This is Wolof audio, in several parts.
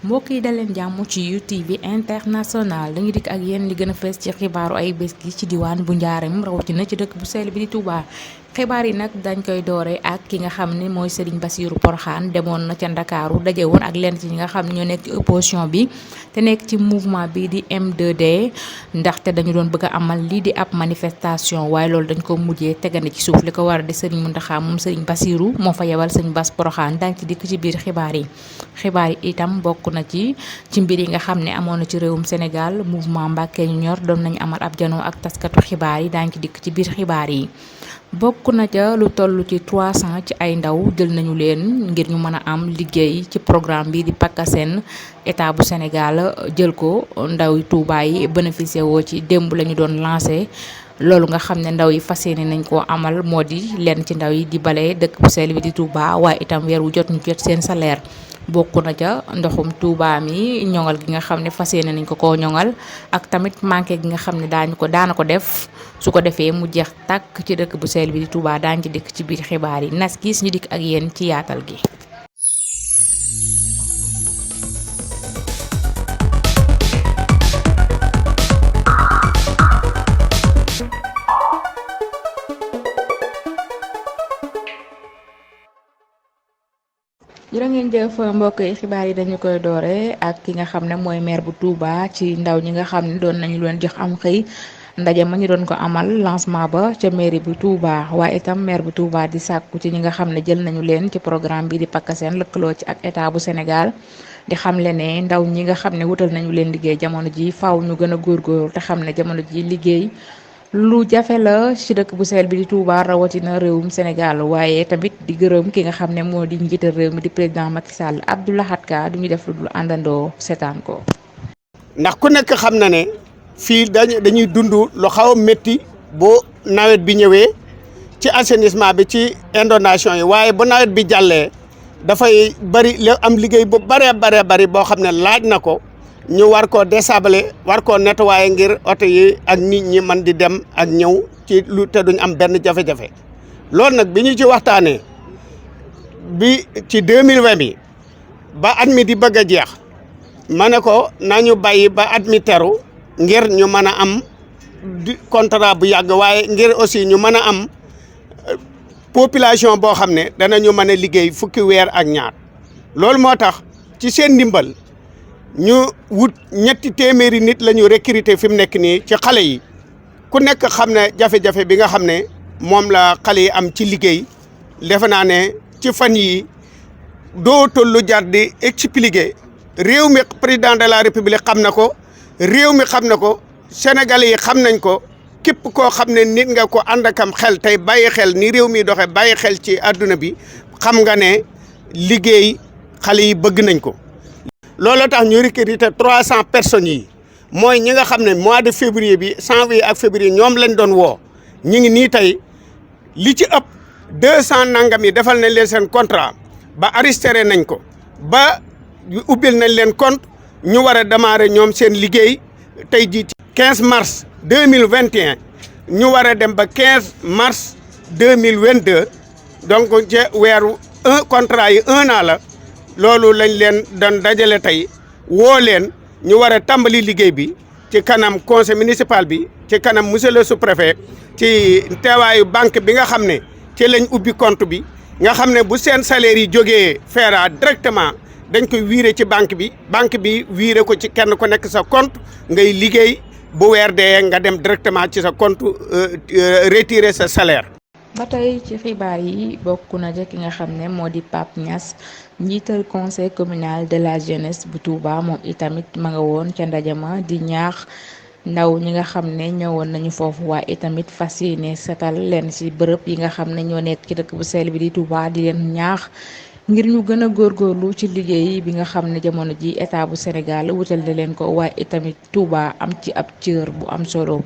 mbokk yi daleen jàmm ci UTV international dañu dikk ak yéen li gën a fees ci xibaaru ay bés gi ci diwaan bu njaareem rawatina ci dëkk bu sell bi di Touba. xibaar yi nag dañ koy doore ak ki nga xam ne mooy Serigne Bassirou Porokhane demoon na ca Ndakaaru daje woon ak lenn ci ñi nga xam ne ñoo nekk ci opposition bi te nekk ci mouvement bi di M2D ndaxte dañu doon bëgg a amal lii di ab manifestation waaye loolu dañ ko mujjee tegandi ci suuf li ko war a di Serigne Mountakha moom Serigne Bassirou moo fa yebal Serigne Bass Porokhane dañ ci dikk ci biir xibaar yi itam bokk na ci mbir yi nga xam ne amoon na ci réewum Sénégal mouvement Mbacké ñu ñor doon nañu amal ab janoo ak taskatu xibaar yi daañu ci dikk ci biir xibaar yi. bokk na ca lu toll ci 300 ci ay ndaw jël nañu leen ngir ñu mën a am liggéey ci programme bi di PACASEN état bu Sénégal jël ko ndaw yi Touba yi bénéficié woo ci démb la ñu doon lancé. loolu nga xam ne ndaw yi fas yéene nañ koo amal moo di lenn ci ndaw yi di bale dëkk bu sell bi di Touba waaye itam weer wu jot ñu jot seen salaire. bokk na ca ndoxum Touba mi ñoŋal gi nga xam ne fas yéene nañ ko koo ñoŋal ak tamit manqué gi nga xam ne daana ko def su ko defee mu jeex tàkk ci dëkk bu sell bi di Touba daañu ci dikk ci biir xibaar yi nas gis ñu dikk ak yéen ci yaatal gi. jërë ngeen jëf mbokk yi xibaar yi dañu koy doore ak ki nga xam ne mooy maire bu Touba ci ndaw ñi nga xam ne doon nañu leen jox am xëy ndaje ma ñu doon ko amal lancement ba ca mairie bu Touba waaye itam maire bu Touba di sàkku ci ñi nga xam ne jël nañu leen ci programme bi di PACASEN lëkkaloo ci ak état bu Sénégal di xamle ne ndaw ñi nga xam ne wutal nañu leen liggéey jamono ji faaw ñu gën a góorgóorlu te xam ne jamono ji liggéey lu jafe la ci dëkk bu sell bi di Touba rawatina réewum Sénégal waaye tamit di gërëm ki nga xam ne moo di njiital réew mi di président Macky Sall Abdou Lahad Ka du ñu def lu dul àndandoo seetaan ko. ndax ku nekk xam na ne fii dañuy dund lu xaw a métti bu nawet bi ñëwee ci assainissement bi ci inondation yi waaye bu nawet bi jàllee dafay bari la am liggéey bu bari boo xam ne laaj na ko. ñu war koo désabler war koo nettoyer ngir oto yi ak nit ñi man di dem ak ñëw ci lu te duñ am benn jafe-jafe loolu nag bi ñu ci waxtaanee bi ci 2020 bi ba at mi di bëgg a jeex ma ne ko nañu bàyyi ba at mi teru ngir ñu mën a am contrat bu yàgg waaye ngir aussi ñu mën a am population boo xam ne danañu mën a liggéey fukki weer ak ñaar loolu moo tax ci seen ndimbal ñu wut ñetti téeméeri nit la ñu recruter fi mu nekk nii ci xale yi ku nekk xam ne jafe-jafe bi nga xam ne moom la xale yi am ci liggéey defe naa ne ci fan yi dootul lu jar di expliquer réew mi président de la république xam na ko réew mi xam na ko sénégalais yi xam nañ ko képp koo xam ne nit nga ko ànd akam xel tey bàyyi xel ni réew mi doxee bàyyi xel ci àdduna bi xam nga ne liggéey xale yi bëgg nañ ko. looloo tax ñu recruter 300 personnes yi mooy ñi nga xam ne mois de février bi janvier ak février ñoom lañ doon woo ñu ngi nii tey li ci ëpp 200 nangam yi defal nañ leen seen contrat ba arrêté nañ ko ba ubbil nañ leen compte ñu war a démarrer ñoom seen liggéey tey jii ci 15 mars 2021 ñu war a dem ba 15 mars 2022 donc ci weeru contrat yi 1 an la. loolu lañ leen doon dajale tey woo leen ñu war a tàmbali liggéey bi ci kanam conseil municipal bi ci kanam monsieur le sous-préfet ci teewaayu banque bi nga xam ne ci lañ ubbi compte bi nga xam ne bu seen salaire yi jógee FERA directement dañ koy wiire ci banque bi wiire ko ci kenn ku nekk sa compte ngay liggéey bu weer dee nga dem directement ci sa compte retirer sa salaire. ba tey ci xibaar yi bokk na ca ki nga xam ne moo di Pape Niass njiital conseil communal de la jeunesse bu Touba moom itamit ma nga woon ca ndaje ma di ñaax ndaw ñi nga xam ne ñëwoon nañu foofu waaye itamit fas yéene setal leen ci bërëb yi nga xam ne ñoo nekk ci dëkk bu sell bi di Touba di leen ñaax ngir ñu gën a góorgóorlu ci liggéey bi nga xam ne jamono ji état bu Sénégal wutal na leen ko waaye itamit Touba am ci ab cër bu am solo.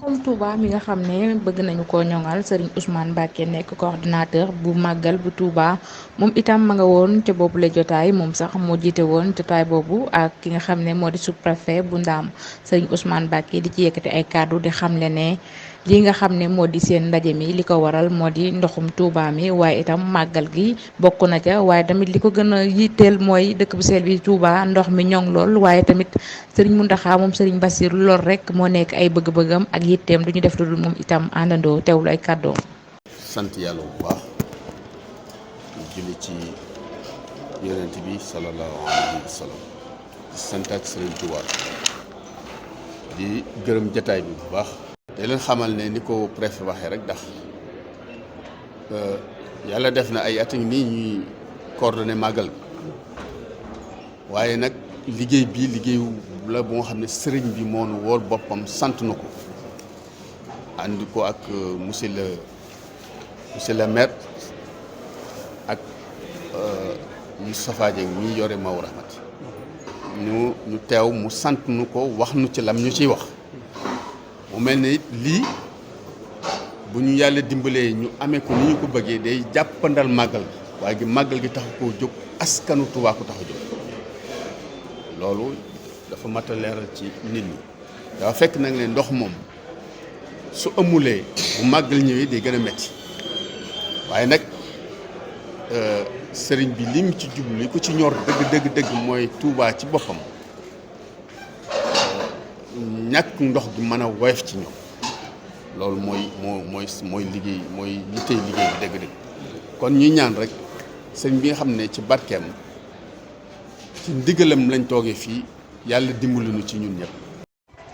moom Touba mi nga xam ne bëgg nañu ko ñoŋal Serigne Ousmane Mbacké nekk coordinateur bu màggal bu Touba moom itam ma nga woon ca boobu la jotaay moom sax moo jiite woon jotaay boobu ak ki nga xam ne moo di sous-préfet bu Ndaam Serigne Ousmane Mbacké di ci yëkkati ay kàddu di xamle ne li nga xam ne moo di seen ndaje mi li ko waral moo di ndoxum Touba mi waaye itam màggal gi bokk na ca waaye tamit li ko gën a yitteel mooy dëkk bu sell bi Touba ndox mi ñoŋ lool waaye tamit Serigne Mountakha moom Serigne Bassirou lool rek moo nekk ay bëgg-bëggam ak yitteem du ñu def lu dul moom itam àndandoo teewlu ay kàddoom. sant yàlla bu baax di julli ci yonent bi sallallahu alayhi wa sallam di santaat Serigne Touba di gërëm jataay bi bu baax. te leen xamal ne ni ko préfet waxee rek ndax yàlla def na ay at nii ñuy coordonné màggal waaye nag liggéey bi liggéeyu la bu nga xam ne sëriñ bi moo nu wool boppam sant na ko ànd ko ak monsieur le maire ak Moustapha Dieng mi yore Maou Rahmati ñu teew mu sant nu ko wax nu ci lam ñu ciy wax mu mel ne it lii bu ñu yàlla dimbalee ñu amee ko ni ñu ko bëggee day jàppandal màggal gi waaye gi màggal gi tax koo jóg askanu Tuubaa ko tax a jóg loolu dafa mat a leeral ci nit ñi dafa fekk nag ne ndox moom su amulee bu màggal ñëwee day gën a metti waaye nag sëriñ bi lim ci jublu li ko ci ñor dëgg mooy Tuubaa ci boppam ñàkk ndox gi mën a woyof ci ñoom loolu mooy liggéey mooy yittey liggéey bi dëgg-dëgg kon ñuy ñaan rek sëñ bi nga xam ne ci barkeem ci ndigalam lañ toogee fii yàlla dimbali nu ci ñun ñëpp.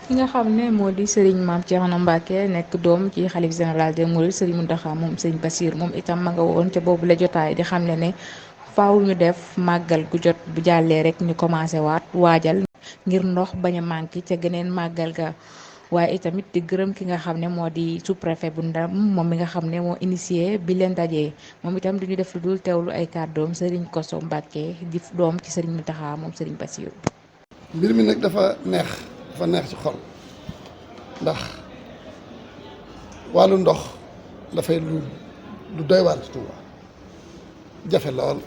ki nga xam ne moo di Serigne Mame Thierno Mbacké nekk doom ci xalif général des Mourides Serigne Mountakha moom Serigne Bassirou moom itam ma nga woon ca boobu la jotaay di xam ne faaw ñu def màggal gu jot bu jàllee rek ñu commencé waajal ngir ndox bañ a manqué ca geneen màggal ga waaye itamit di gërëm ki nga xam ne moo di sous-préfet bu Ndam moom mi nga xam ne moo initié bi leen dajee moom itam du ñu def lu dul teewlu ay kàddoom Serigne Kosso Mbacké di doom ci Serigne Mountakha moom Serigne Bassirou. mbir mi nag dafa neex ci xol ndax wàllu ndox dafay lu doy waar ci Touba jafe lool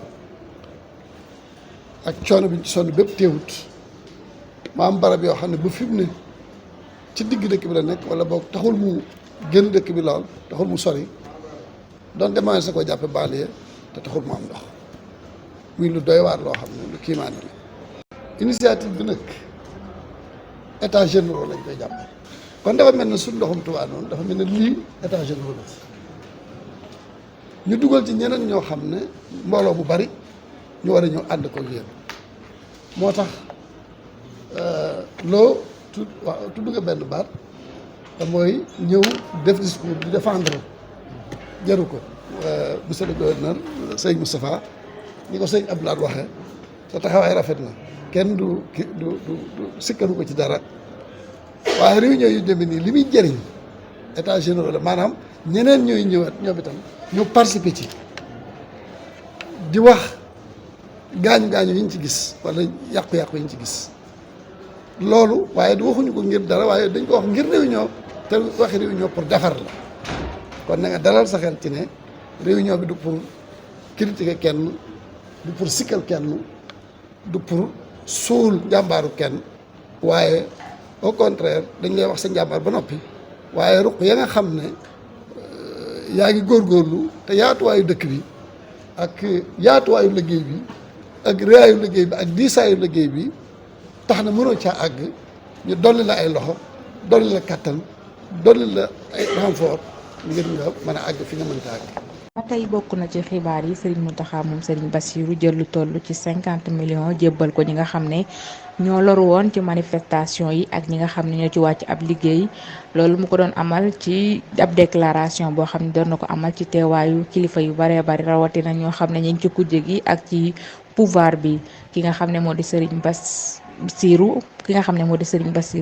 ak coono bi ci sonn bépp teewut ma am barab yoo xam ne bu fi mu ne ci digg dëkk bi la nekk wala boog taxul mu génn dëkk bi lool taxul mu sori doon demande sa ko jàppe banlieue te taxul mu am ndox muy lu doy waar loo xam ne lu kiimaane la initiative bi nag état généraux lañ koy jàppe kon dafa mel ne suñ ndoxum Touba noonu dafa mel ne lii état généraux la ñu dugal ci ñeneen ñoo xam ne mbooloo bu bari ñu war a ñëw ànd ko yéen moo tax loo tudd nga benn baat te mooy ñëw def discours di défendre jaru ko monsieur le gouverneur sëñ Moustapha ñi ko sëñ Abdoulaye waxee sa taxawaay rafet na kenn du sikkalu ko ci dara waaye réunion yu demee nii li muy jëriñ état général la maanaam ñeneen ñooy ñëwaat ñoom itam ñu participer ci di wax gaañu-gaañu yi ñu ci gis wala yàqu-yàqu yi ñu ci gis loolu waaye du waxuñu ko ngir dara waaye dañ ko wax ngir réunion te waxi réunion pour defar la kon na nga dalal sa xel ci ne réunion bi du pour critiquer kenn du pour sikkal kenn du pour suul njàmbaaru kenn waaye au contraire dañ lay wax sa njàmbaar ba noppi waaye ruq ya nga xam ne yaa ngi góorgóorlu te yaatuwaayu dëkk bi ak yaatuwaayu liggéey bi ak réyaayu liggéey bi ak diisaayu liggéey bi tax na mënoo caa àgg ñu dolli la ay loxo dolli la kattan dolli la ay renfort ngir nga mën a àgg fi nga mënta àgg. ba tey bokk na ci xibaar yi Serigne Mountakha moom Serigne Bassirou jël lu toll ci 50 millions jébbal ko ñi nga xam ne ñoo loru woon ci manifestation yi ak ñi nga xam ne ñoo ci wàcc ab liggéey loolu mu ko doon amal ci ab déclaration boo xam ne doon na ko amal ci teewaayu kilifa yu baree bari rawatina ñoo xam ne ñu ngi ci kujje gi ak ci pouvoir bi ki nga xam ne moo di Serigne Bassirou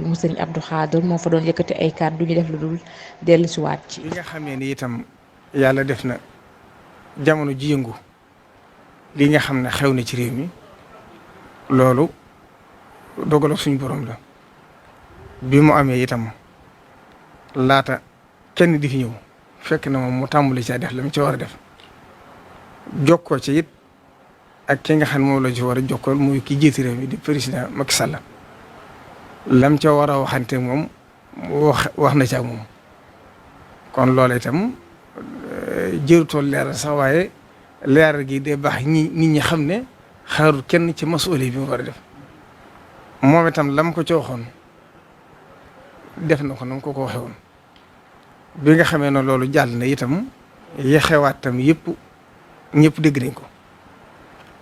mu Serigne Abdou Khadre moo fa doon yëkkati ay kàddu ñu def lu dul dellusiwaat ci. li nga xamee ni itam yàlla def na jamono ji yëngu li nga xam ne xew na ci réew mi loolu dogal suñu borom la bi mu amee itam laata kenn di fi ñëw fekk na moom mu tàmbali caa def la mu ci war a def jokkoo ci it ak ki nga xam ne moom la ci war a jokkool muy ki jiiti réew mi di président Macky Sall lam ca war a waxante moom wax na ci ak moom kon loola itam jërutool leeral sax waaye leeral gi day baax nit ñi xam ne xaarul kenn ci masuuli bi mu war a def moom itam lam ko ci waxoon def na ko na ko waxee woon bi nga xamee ne loolu jàll na itam yexewaat tam yëpp ñëpp dégg nañ ko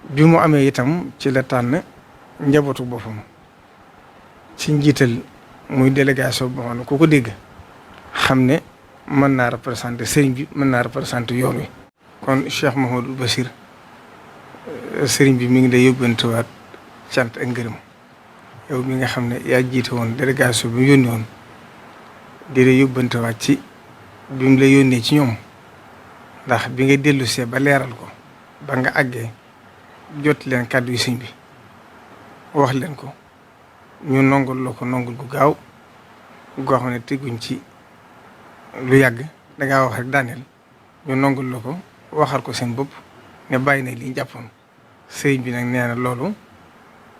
bi mu amee itam ci la tànn njabootu boppam ci njiital muy délégation boo xam ne ku ko dégg xam ne mën naa représenter sëriñ bi mën naa représenter yoon wi. kon Cheikh Mouhamadou Bachir sëriñ bi mi ngi lay yóbbantewaat cant ak ngërëm yow mi nga xam ne yaa jiite woon délégation bi mu yónni woon di la yóbbantewaat ci bi mu la yónnee ci ñoom ndax bi nga dellusee ba leeral ko ba nga àggee jot leen kàddu yu sëñ bi wax leen ko ñu nongul la ko nongul gu gaaw goo xam ne teguñ ci lu yàgg dangaa wax rek daaneel ñu nongul la ko waxal ko seen bopp ne bàyyi na li ñu jàppoon sëriñ bi nag nee na loolu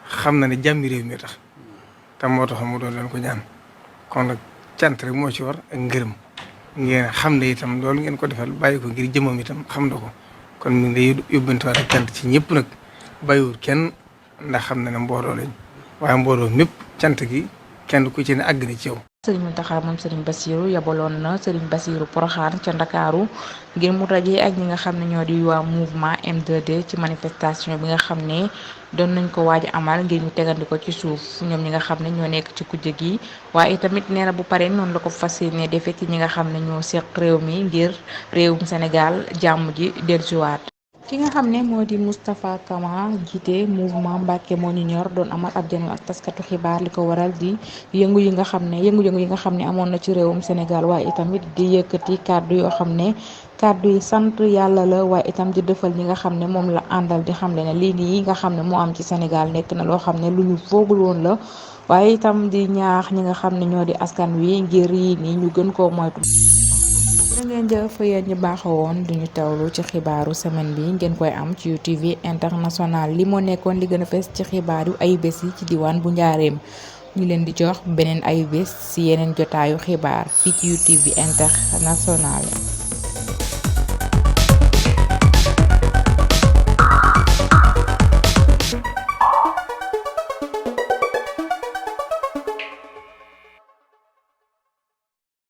xam na ne jàmmi réew mi tax te moo tax mu doon leen ko ñaan kon nag cant rek moo ci war ak ngërëm ngeen xam ne itam loolu ngeen ko defal bàyyi ko ngir jëmam itam xam na ko kon mi ngi lay yóbbantewaat ak cant ci ñëpp nag bàyyiwul kenn ndax xam na ne mbooloo lañ waaye mbooloo mépp cant gi kenn ku ci ne àgg na ci yow. sëriñ Mountakha moom sëriñ Bassirou yabaloon na sëriñ Bassirou Porokhane ca Ndakaaru ngir mu dajee ak ñi nga xam ne ñoo di waa mouvement M2D ci manifestation bi nga xam ne doon nañ ko waaj amal ngir ñu tegandi ko ci suuf ñoom ñi nga xam ne ñoo nekk ci kujje gi waaye tamit nee na bu paree noonu la ko fas yéene defee ci ñi nga xam ne ñoo seq réew mi ngir réewum Sénégal jàmm ji dellusiwaat. ki nga xam ne moo di Moustapha Kama jiite mouvement Mbàkke moo ñu ñor doon amal ab janoo ak taskatu xibaar li ko waral di yëngu-yëngu yi nga xam ne amoon na ci réewum Sénégal waaye itamit di yëkkati kàddu yoo xam ne kàddu yi sant yàlla la waaye itam di defal ñi nga xam ne moom la àndal di xamle ne lii nii nga xam ne moo am ci Sénégal nekk na loo xam ne lu ñu foogul woon la waaye itam di ñaax ñi nga xam ne ñoo di askan wi ngir yi nii ñu gën koo moytu. ngeen jëf yéen ñi baaxoo woon duñu teewlu ci xibaaru semaine bi ngeen koy am ci UTV international li moo nekkoon li gën a fees ci xibaaru ay bés yi ci diwaan bu njaareem ñu leen di jox beneen ay bés ci yeneen jotaayu xibaar fii ci UTV international.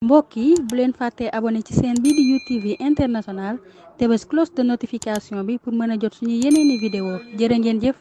mbokk yi bu leen fàttee abonné ci chaîne bi di UTV international te bés cloche de notification bi pour mën a jot suñu yeneeni vidéo jërë ngeen jëf.